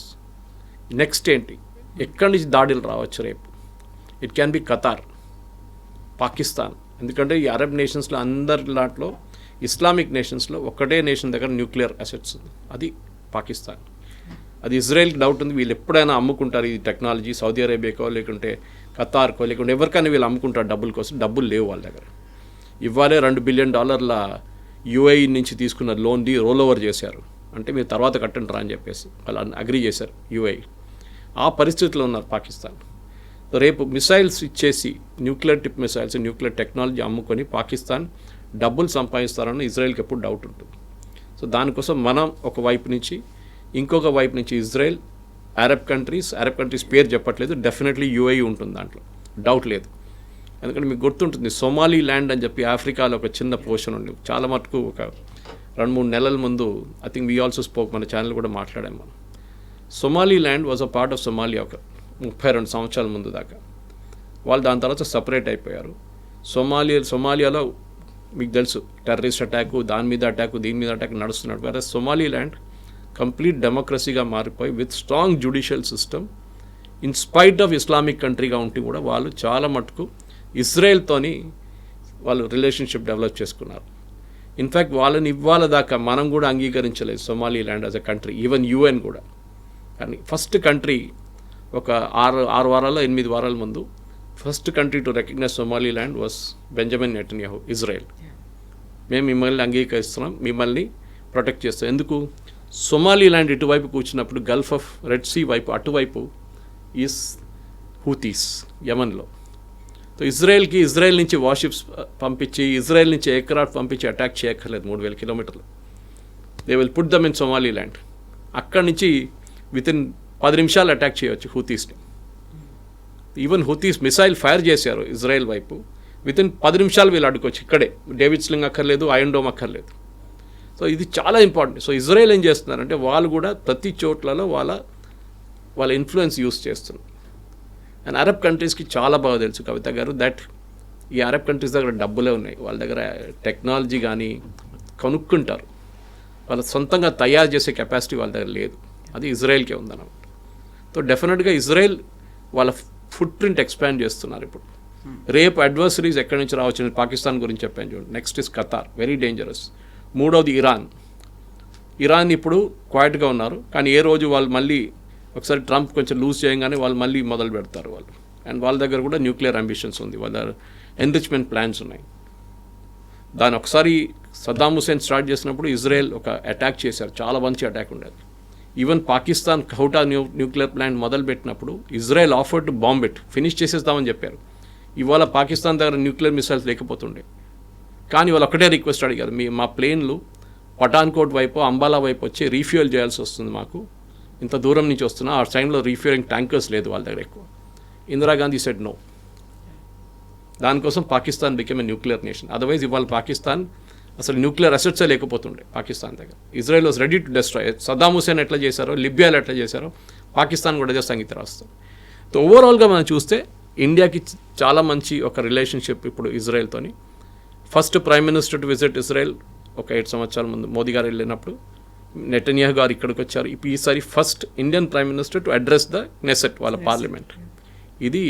నెక్స్ట్ ఏంటి? ఎక్కడి నుంచి దాడులు రావచ్చు రేపు? It can be Qatar, Pakistan. ఎందుకంటే ఈ అరబ్ నేషన్స్లో అందరి దాంట్లో ఇస్లామిక్ నేషన్స్లో ఒక్కటే నేషన్ దగ్గర న్యూక్లియర్ అసెట్స్ ఉంది, అది పాకిస్తాన్. అది ఇజ్రాయెల్కి డౌట్ ఉంది, వీళ్ళు ఎప్పుడైనా అమ్ముకుంటారు ఈ టెక్నాలజీ, సౌదీ అరేబియాకో లేకుంటే ఖతార్కో లేకుంటే ఎవరికైనా వీళ్ళు అమ్ముకుంటారు డబ్బుల కోసం. డబ్బులు లేవు వాళ్ళ దగ్గర. ఇవ్వాలే $2 బిలియన్ యుఏఈ నుంచి తీసుకున్న లోన్ది రోల్ ఓవర్ చేశారు. అంటే మీరు తర్వాత కట్టండి రా అని చెప్పేసి వాళ్ళు అగ్రీ చేశారు యుఏఈ. ఆ పరిస్థితిలో ఉన్నారు పాకిస్తాన్. రేపు మిసైల్స్ ఇచ్చేసి nuclear tip missiles, nuclear technology అమ్ముకొని పాకిస్తాన్ డబ్బులు సంపాదిస్తారని ఇజ్రాయెల్కి ఎప్పుడు డౌట్ ఉంటుంది. సో దానికోసం మనం ఒక వైపు నుంచి, ఇంకొక వైపు నుంచి ఇజ్రాయెల్, అరబ్ కంట్రీస్ పేరు చెప్పట్లేదు, డెఫినెట్లీ యుఏఈ ఉంటుంది దాంట్లో, డౌట్ లేదు. ఎందుకంటే మీకు గుర్తుంటుంది సొమాలీ ల్యాండ్ అని చెప్పి ఆఫ్రికాలో ఒక చిన్న పోర్షన్ ఉంది. చాలా మటుకు ఒక 2-3 నెలల ముందు I think we also spoke, మన ఛానల్ కూడా మాట్లాడాము మనం. Somaliland was a part of Somalia ఒక 32 సంవత్సరాల ముందు దాకా. వాళ్ళు దాని తర్వాత సపరేట్ అయిపోయారు. సొమాలియాలో మీకు తెలుసు టెర్రరిస్ట్ అటాకు, దీని మీద అటాక్ నడుస్తున్నాడు. వేరే సొమాలీ ల్యాండ్ కంప్లీట్ డెమోక్రసీగా మారిపోయి with strong judicial system, in spite of Islamic కంట్రీగా ఉంటే కూడా వాళ్ళు చాలా మటుకు ఇజ్రాయెల్తోని వాళ్ళు రిలేషన్షిప్ డెవలప్ చేసుకున్నారు. ఇన్ఫ్యాక్ట్ వాళ్ళని ఇవ్వాల దాకా మనం కూడా అంగీకరించలేదు Somaliland as a country, even UN కూడా. కానీ ఫస్ట్ కంట్రీ ఒక 6 వారాలు 8 వారాల ముందు first country to recognize Somaliland was Benjamin Netanyahu, Israel. మేము మిమ్మల్ని అంగీకరిస్తున్నాం, మిమ్మల్ని ప్రొటెక్ట్ చేస్తాం. ఎందుకు? సొమాలీ ల్యాండ్ ఇటువైపు కూర్చున్నప్పుడు గల్ఫ్ ఆఫ్ రెడ్ సీ వైపు అటువైపు ఈస్ హూతీస్ యమన్లో. సో ఇజ్రాయెల్ నుంచి వార్షిప్స్ పంపించి, ఇజ్రాయెల్ నుంచి ఎయిర్క్రాఫ్ట్ పంపించి అటాక్ చేయక్కర్లేదు 3000 కిలోమీటర్లు. They will put them in Somaliland. అక్కడి నుంచి వితిన్ 10 నిమిషాలు అటాక్ చేయవచ్చు హూతీస్ని. ఈవెన్ హూతీస్ మిసైల్ ఫైర్ చేశారు ఇజ్రాయెల్ వైపు, వితిన్ 10 నిమిషాలు వీళ్ళు అడ్డుకోవచ్చు. ఇక్కడే డేవిడ్ స్లింగ్ అక్కర్లేదు, ఐరన్ డోమ్ అక్కర్లేదు. సో ఇది చాలా ఇంపార్టెంట్. సో ఇజ్రాయెల్ ఏం చేస్తున్నారంటే వాళ్ళు కూడా ప్రతి చోట్లలో వాళ్ళ ఇన్ఫ్లుయెన్స్ యూస్ చేస్తున్నారు. అండ్ అరబ్ కంట్రీస్కి చాలా బాగా తెలుసు కవిత గారు దట్ ఈ అరబ్ కంట్రీస్ దగ్గర డబ్బులే ఉన్నాయి, వాళ్ళ దగ్గర టెక్నాలజీ కానీ కనుక్కుంటారు, వాళ్ళ సొంతంగా తయారు చేసే కెపాసిటీ వాళ్ళ దగ్గర లేదు. అది ఇజ్రాయెల్కే ఉందన్నమాట. సో డెఫినెట్గా ఇజ్రాయెల్ వాళ్ళ ఫుట్ ప్రింట్ ఎక్స్పాండ్ చేస్తున్నారు ఇప్పుడు. రేపు అడ్వర్సరీస్ ఎక్కడి నుంచి రావచ్చు, నేను పాకిస్తాన్ గురించి చెప్పాను చూడండి. Next is Qatar, very dangerous. మూడవది ఇరాన్ ఇప్పుడు క్వైట్గా ఉన్నారు, కానీ ఏ రోజు వాళ్ళు మళ్ళీ ఒకసారి ట్రంప్ కొంచెం లూజ్ చేయగానే వాళ్ళు మళ్ళీ మొదలు పెడతారు వాళ్ళు. అండ్ వాళ్ళ దగ్గర కూడా న్యూక్లియర్ అంబిషన్స్ ఉంది, వాళ్ళ ఎన్రిచ్మెంట్ ప్లాన్స్ ఉన్నాయి. దాని ఒకసారి సద్దాం హుసేన్ స్టార్ట్ చేసినప్పుడు ఇజ్రాయెల్ ఒక అటాక్ చేశారు, చాలా మంచి అటాక్ ఉండేది. Even Pakistan Kahuta nuclear plant మొదలుపెట్టినప్పుడు Israel offer to bomb it, finish చేసేస్తామని చెప్పారు. ఇవాళ పాకిస్తాన్ దగ్గర న్యూక్లియర్ మిసైల్స్ లేకపోతుండే, కానీ వాళ్ళు ఒకటే రిక్వెస్ట్ అడిగారు, మా ప్లేన్లు పఠాన్కోట్ వైపు అంబాలా వైపు వచ్చి రీఫ్యూయల్ చేయాల్సి వస్తుంది, మాకు ఇంత దూరం నుంచి వస్తున్నా, ఆ టైంలో రీఫ్యూయలింగ్ ట్యాంకర్స్ లేదు వాళ్ళ దగ్గర ఎక్కువ. Indira Gandhi said no. దానికోసం Pakistan became a nuclear nation. Otherwise ఇవాళ పాకిస్తాన్ అసలు న్యూక్లియర్ అసెట్సే లేకపోతుండే పాకిస్తాన్ దగ్గర. Israel was ready to destroy. Saddam Hussain ఎట్లా చేశారో, లిబియాలో ఎట్లా చేశారో, పాకిస్తాన్ కూడా చేస్తే సంగీత రాస్తాం. సో ఓవరాల్గా మనం చూస్తే ఇండియాకి చాలా మంచి ఒక రిలేషన్షిప్ ఇప్పుడు ఇజ్రాయెల్తోని. First prime minister to visit Israel ఒక 7 సంవత్సరాల ముందు మోదీ గారు వెళ్ళినప్పుడు, నెతన్యాహు గారు ఇక్కడికి వచ్చారు. ఇప్పుడు ఈసారి first Indian prime minister to address the Knesset, వాళ్ళ పార్లమెంట్. ఇది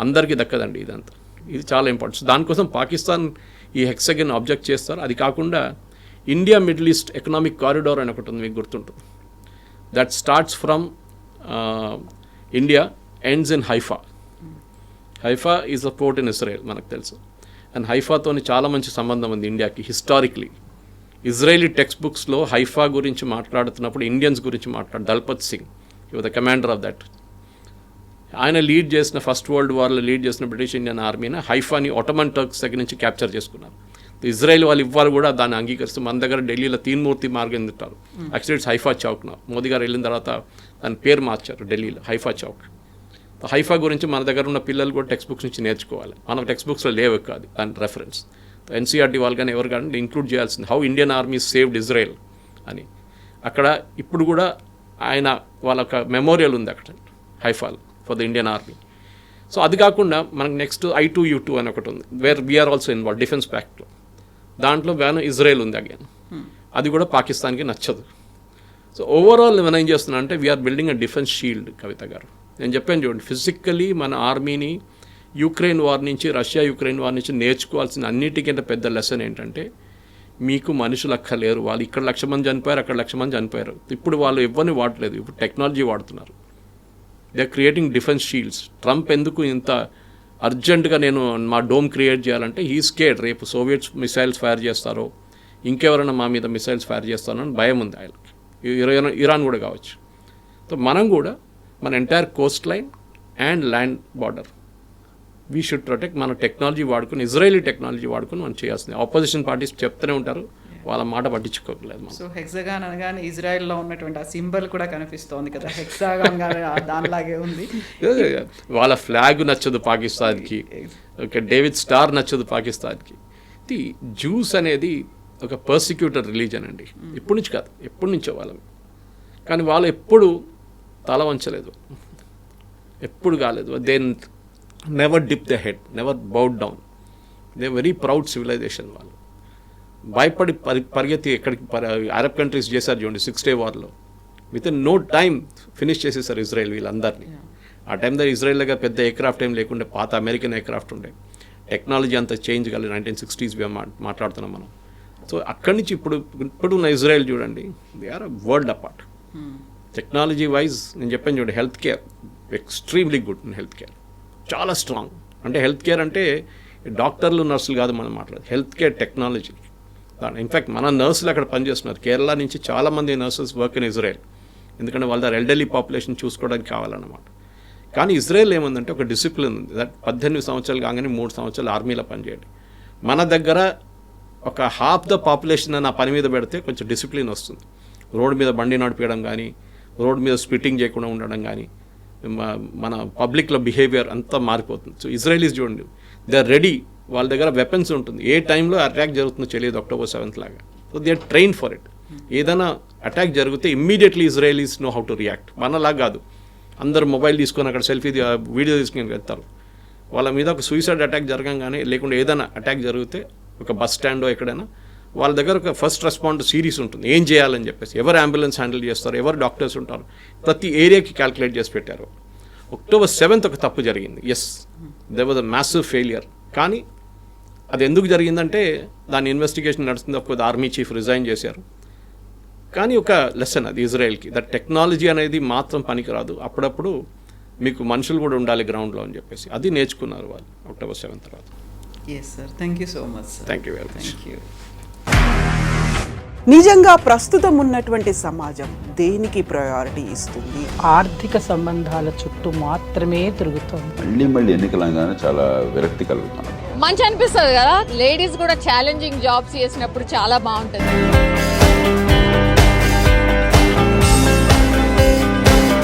అందరికీ దక్కదండి ఇదంతా, ఇది చాలా ఇంపార్టెంట్. దానికోసం పాకిస్తాన్ ఈ హెక్సగన్ ఆబ్జెక్ట్ చేస్తారు. అది కాకుండా India middle east economic corridor అని ఒకటి ఉంది, మీకు గుర్తుంటుంది. That starts from India, ends in Haifa. Haifa is a port in Israel, మనకు తెలుసు. అండ్ హైఫాతోని చాలా మంచి సంబంధం ఉంది ఇండియాకి హిస్టారిక్లీ. ఇజ్రాయలీ టెక్స్ట్ బుక్స్లో హైఫా గురించి మాట్లాడుతున్నప్పుడు ఇండియన్స్ గురించి Dalpat Singh, he was the commander of that. ఆయన లీడ్ చేసిన ఫస్ట్ వరల్డ్ వార్లో లీడ్ చేసిన బ్రిటిష్ ఇండియన్ ఆర్మీని హైఫాని ఒటమన్ టర్క్స్ దగ్గర నుంచి క్యాప్చర్ చేసుకున్నారు. ఇజ్రాయెల్ వాళ్ళు ఇవ్వాలి కూడా దాన్ని అంగీకరిస్తూ మన దగ్గర ఢిల్లీలో తీన్మూర్తి మార్గం తింటారు. Actually it's Haifa Chowk. Modi గారు వెళ్ళిన తర్వాత దాని పేరు మార్చారు ఢిల్లీలో హైఫా చౌక్. హైఫా గురించి మన దగ్గర ఉన్న పిల్లలు కూడా టెక్స్ట్ బుక్స్ నుంచి నేర్చుకోవాలి. మన టెక్స్ట్ బుక్స్లో లేవు కాదు దాని రెఫరెన్స్. ఎన్సీఆర్టీ వాళ్ళు కానీ ఎవరు కానీ ఇంక్లూడ్ చేయాల్సింది how Indian army saved Israel అని. అక్కడ ఇప్పుడు కూడా ఆయన వాళ్ళ ఒక మెమోరియల్ ఉంది అక్కడ హైఫాలో for the Indian army. So అది కాకుండా మనకు నెక్స్ట్ I2U2 అని ఒకటి ఉంది, where we are also involve defence ప్యాక్ట్లో. దాంట్లో బ్యాన్ ఇజ్రాయెల్ ఉంది అగైన్. అది కూడా పాకిస్తాన్కి నచ్చదు. సో ఓవరాల్ మనం ఏం చేస్తున్నాం అంటే we are building a defence shield. Kavitha garu నేను చెప్పాను చూడండి, ఫిజికల్లీ మన ఆర్మీని యుక్రెయిన్ వార్ నుంచి, రష్యా యుక్రెయిన్ వార్ నుంచి నేర్చుకోవాల్సిన అన్నిటికంటే పెద్ద లెసన్ ఏంటంటే మీకు మనుషులు అక్కర్లేరు. వాళ్ళు ఇక్కడ 1,00,000 మంది చనిపోయారు, అక్కడ 1,00,000 మంది చనిపోయారు. ఇప్పుడు వాళ్ళు ఎవరిని వాడలేదు, ఇప్పుడు టెక్నాలజీ వాడుతున్నారు. They are creating defence shields. Trump ఎందుకు ఇంత అర్జెంటుగా నేను మా డోమ్ క్రియేట్ చేయాలంటే హీ స్కేర్డ్, రేపు సోవియట్స్ మిసైల్స్ ఫైర్ చేస్తారో, ఇంకెవరైనా మా మీద మిసైల్స్ ఫైర్ చేస్తారో అని భయం ఉంది ఆయనకి. ఇరాన్ కూడా కావచ్చు. సో మనం కూడా మన entire Coast line and land border we should protect. మన టెక్నాలజీ వాడుకుని, ఇజ్రాయలీ టెక్నాలజీ వాడుకుని మనం చేయాల్సింది. ఆపోజిషన్ పార్టీస్ చెప్తూనే ఉంటారు, వాళ్ళ మాట పట్టించుకోలేదు. సో హెక్సాగాన్ అనగానే ఇజ్రాయెల్లో ఉన్నటువంటి ఆ సింబల్ కూడా కనిపిస్తోంది కదా, హెక్సాగాన్ దానిలాగే ఉంది. వాళ్ళ ఫ్లాగ్ నచ్చదు పాకిస్తాన్కి, డేవిడ్ స్టార్ నచ్చదు పాకిస్తాన్కి. ఇది జ్యూస్ అనేది ఒక పర్సిక్యూటర్ రిలీజన్ అండి, ఇప్పటి నుంచి కాదు, ఎప్పటి నుంచో వాళ్ళని. కానీ వాళ్ళు ఎప్పుడు తల వంచలేదు, ఎప్పుడు కాలేదు. They never dip the head, never bowed down. They very proud civilization. వాళ్ళు భయపడి పరిగెత్తి ఎక్కడికి అరబ్ కంట్రీస్ చేశారు చూడండి 6 Day వార్లో. With in no time finish చేసేసారు ఇజ్రాయెల్ వీళ్ళందరినీ. ఆ టైం దగ్గర ఇజ్రాయెల్ దగ్గర పెద్ద ఎయిర్క్రాఫ్ట్ ఏం లేకుండే, పాత అమెరికన్ ఎయిర్క్రాఫ్ట్ ఉండే. టెక్నాలజీ అంతా చేంజ్ కాలేదు, 1960s మాట్లాడుతున్నాం మనం. సో అక్కడి నుంచి ఇప్పుడున్న ఇజ్రాయెల్ చూడండి, they are world apart. Technology wise నేను చెప్పాను చూడండి, health care extremely good. Health care చాలా స్ట్రాంగ్. అంటే హెల్త్ కేర్ అంటే డాక్టర్లు నర్సులు కాదు మనం మాట్లాడదు, హెల్త్ కేర్ టెక్నాలజీ. ఇన్ఫ్యాక్ట్ మన నర్సులు అక్కడ పనిచేస్తున్నారు. కేరళ నుంచి చాలామంది నర్సెస్ వర్క్ ఇన్ ఇజ్రాయెల్, ఎందుకంటే వాళ్ళ దగ్గర ఎల్డర్లీ పాపులేషన్ చూసుకోవడానికి కావాలన్నమాట. కానీ ఇజ్రాయెల్ ఏముందంటే ఒక డిసిప్లిన్ ఉంది. దట్ 18 సంవత్సరాలు కాగానే 3 సంవత్సరాలు ఆర్మీలో పనిచేయండి. మన దగ్గర ఒక హాఫ్ ద పాపులేషన్ నా పని మీద పెడితే కొంచెం డిసిప్లిన్ వస్తుంది. రోడ్డు మీద బండి నడిపించడం కానీ, రోడ్డు మీద స్పిట్టింగ్ చేయకుండా ఉండడం కానీ, మన పబ్లిక్లో బిహేవియర్ అంతా మారిపోతుంది. సో ఇజ్రాయలీస్ చూడండి, దే ఆర్ రెడీ వాళ్ళ దగ్గర వెపన్స్ ఉంటుంది, ఏ టైంలో అటాక్ జరుగుతుందో తెలియదు October 7th లాగా. So they are train for it. ఏదైనా అటాక్ జరిగితే immediately Israelis know how to react. మనలా కాదు, అందరు మొబైల్ తీసుకొని అక్కడ సెల్ఫీ వీడియో తీసుకొని వెళ్తారు. వాళ్ళ మీద ఒక సూసైడ్ అటాక్ జరగంగానే, లేకుంటే ఏదైనా అటాక్ జరిగితే ఒక బస్ స్టాండో ఎక్కడైనా, వాళ్ళ దగ్గర ఒక ఫస్ట్ రెస్పాండ్ సిరీస్ ఉంటుంది, ఏం చేయాలని చెప్పేసి. ఎవరు అంబులెన్స్ హ్యాండిల్ చేస్తారు, ఎవరు డాక్టర్స్ ఉంటారు, ప్రతి ఏరియాకి క్యాల్కులేట్ చేసి పెట్టారు. October 7th ఒక తప్పు జరిగింది. Yes, they was a massive failure. కానీ అది ఎందుకు జరిగిందంటే దాని ఇన్వెస్టిగేషన్ నడుస్తుంది. ఒక ఆర్మీ చీఫ్ రిజైన్ చేశారు. కానీ ఒక లెసన్ అది ఇజ్రాయెల్కి, దట్ టెక్నాలజీ అనేది మాత్రం పనికిరాదు, అప్పుడప్పుడు మీకు మనుషులు కూడా ఉండాలి గ్రౌండ్లో అని చెప్పేసి. అది నేర్చుకున్నారు వాళ్ళు October 7th తర్వాత. Yes sir, thank you so much sir. Thank you very much. Thank you. నిజంగా ప్రస్తుతం ఉన్నటువంటి సమాజం దేనికి ప్రయారిటీ ఇస్తుంది? ఆర్థిక సంబంధాల చుట్టూ మాత్రమే తిరుగుతోంది. మళ్ళీ ఎన్నికలంగానే చాలా విరక్తి కలుగుతున్నాం. మంచి అనిపిస్తుంది కదా, లేడీస్ కూడా ఛాలెంజింగ్ జాబ్స్ చేసినప్పుడు చాలా బాగుంటుంది.